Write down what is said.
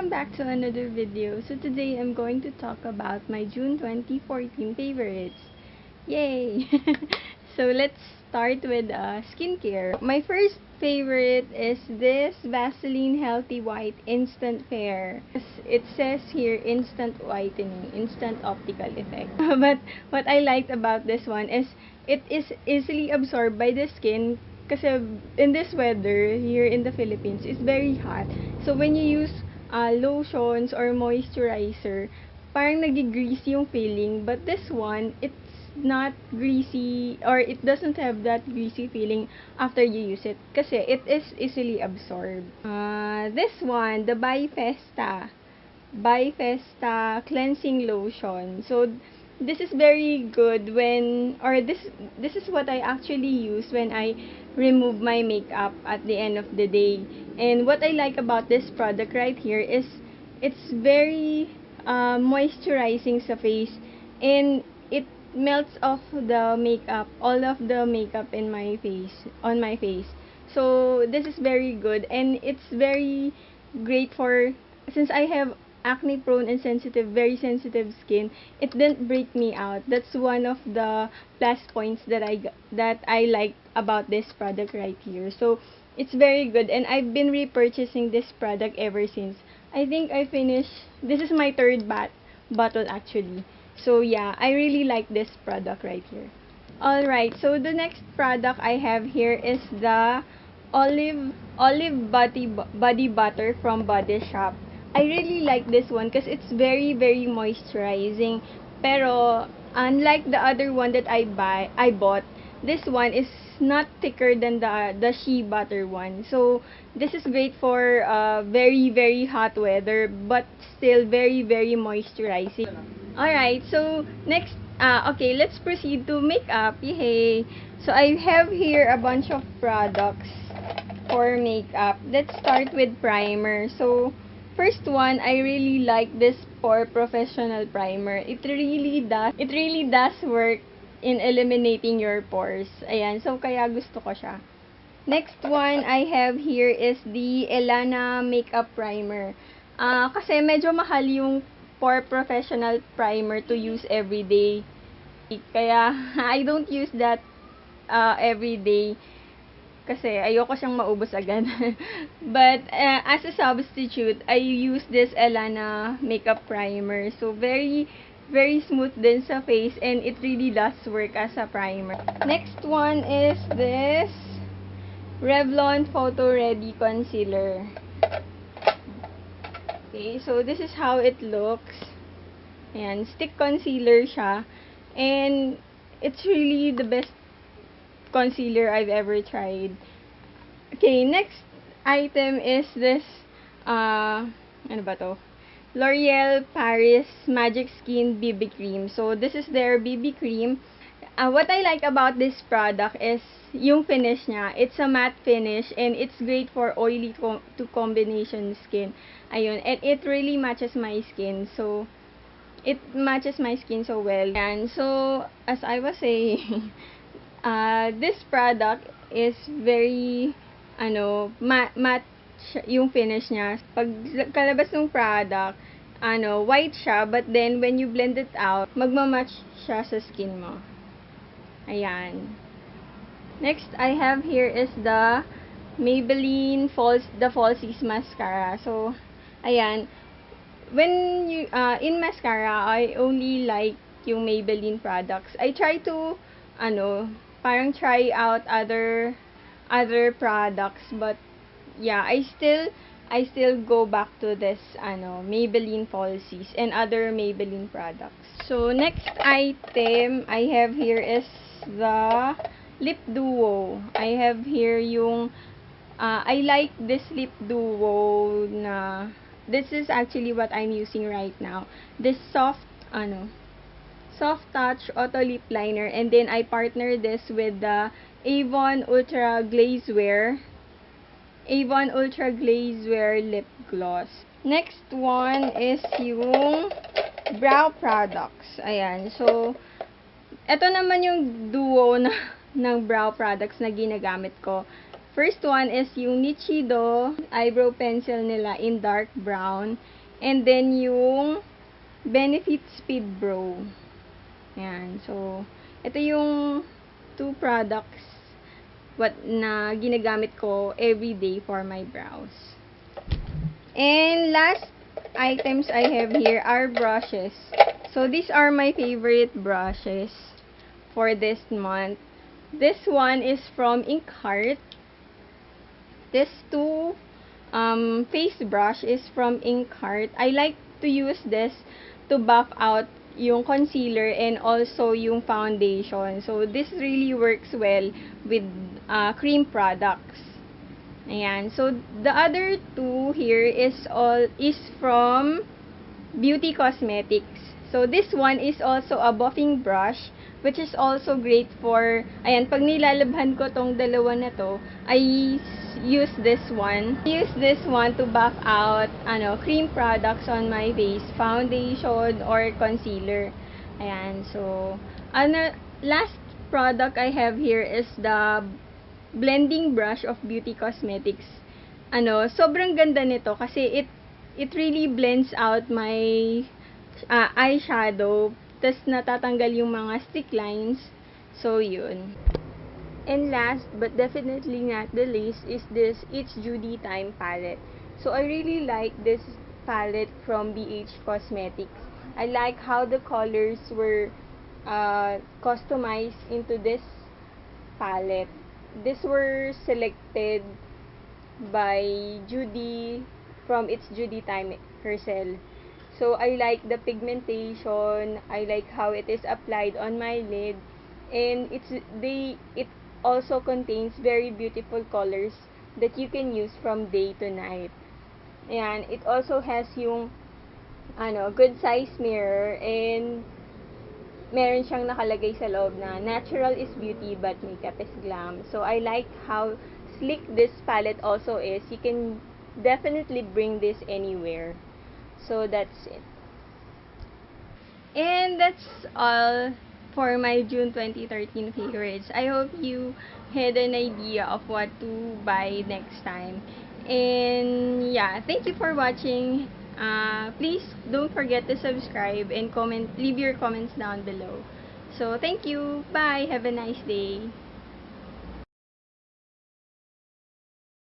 welcome back to another video. So today I'm going to talk about my June 2014 favorites. Yay! So let's start with skincare. My first favorite is this Vaseline Healthy White Instant Fair. It says here instant whitening, instant optical effect. But what I liked about this one is it is easily absorbed by the skin. Kasi in this weather here in the Philippines, it's very hot. So when you use lotions or moisturizer, parang nagigreasy yung feeling. But this one, it's not greasy or it doesn't have that greasy feeling after you use it. Kasi it is easily absorbed. This one, the Bifesta cleansing lotion. So this is very good when, or this is what I actually use when I remove my makeup at the end of the day. And what I like about this product right here is it's very moisturizing sa face, and it melts off the makeup, all of the makeup in my face, on my face. So this is very good, and it's very great for, since I have acne prone and sensitive, very sensitive skin, it didn't break me out. That's one of the plus points that I like about this product right here. So it's very good, and I've been repurchasing this product ever since. I think I finished, this is my third bottle actually. So yeah, I really like this product right here. Alright, so the next product I have here is the Olive Body Butter from Body Shop. I really like this one because it's very moisturizing. Pero unlike the other one that I bought, this one is not thicker than the Shea Butter one. So this is great for very hot weather, but still very moisturizing. Alright, so next, okay, let's proceed to makeup. Yay! So I have here a bunch of products for makeup. Let's start with primer. So first one, I really like this Pore Professional Primer. It really does work in eliminating your pores. Ayan, so kaya gusto ko siya. Next one I have here is the Elana Makeup Primer. Kasi medyo mahal yung Pore Professional Primer to use every day. Kaya I don't use that every day. Kasi ayoko siyang maubos agad. But as a substitute, I use this Elana Makeup Primer. So very smooth din sa face, and it really does work as a primer. Next one is this Revlon Photo Ready Concealer. Okay, so this is how it looks. Ayan, stick concealer siya. And it's really the best concealer I've ever tried. Okay, next item is this, ano ba to? L'Oreal Paris Magic Skin BB Cream. So, this is their BB Cream. What I like about this product is yung finish niya. It's a matte finish, and it's great for oily to combination skin. Ayun, and it really matches my skin. So, it matches my skin so well. And so, as I was saying, this product is very, matte yung finish niya. Pag kalabas ng product, white siya, but then when you blend it out, magmamatch siya sa skin mo. Ayan. Next I have here is the Maybelline Falsies Mascara. So, ayan. When you, in mascara, I only like yung Maybelline products. I try to, parang try out other products, but yeah, I still go back to this Maybelline Falsies and other Maybelline products. So next item I have here is the Lip Duo. I have here yung I like this Lip Duo na, this is actually what I'm using right now. This soft touch auto lip liner, and then I partner this with the Avon Ultra Glazewear lip gloss. Next one is yung brow products. Ayan. So, eto naman yung duo ng brow products na ginagamit ko. First one is yung Nichido eyebrow pencil nila in dark brown. And then yung Benefit Speed Brow. Ayan. So, ito yung two products na ginagamit ko everyday for my brows. And last items I have here are brushes. So, these are my favorite brushes for this month. This one is from Inkheart. This two face brush is from Inkheart. I like to use this to buff out yung concealer and also yung foundation. So, this really works well with cream products. Ayan. So, the other two here is from Beauty Cosmetics. So, this one is also a buffing brush, which is also great for, ayan, pag nilalabhan ko tong dalawa na to, I use this one. I use this one to buff out, cream products on my face, foundation or concealer. Ayan, so, last product I have here is the blending brush of Beauty Cosmetics. Sobrang ganda nito kasi it really blends out my eyeshadow, tas natatanggal yung mga stick lines. So, yun. And last, but definitely not the least, is this It's Judy Time palette. So, I really like this palette from BH Cosmetics. I like how the colors were customized into this palette. These were selected by Judy from It's Judy Time herself. So, I like the pigmentation, I like how it is applied on my lid, and it also contains very beautiful colors that you can use from day to night. Ayan, it also has yung good size mirror, and meron siyang nakalagay sa loob na natural is beauty but makeup is glam. So, I like how sleek this palette also is. You can definitely bring this anywhere. So, that's it. And that's all for my June 2013 favorites. I hope you had an idea of what to buy next time. And yeah, thank you for watching. Please don't forget to subscribe and leave your comments down below. So, thank you. Bye. Have a nice day.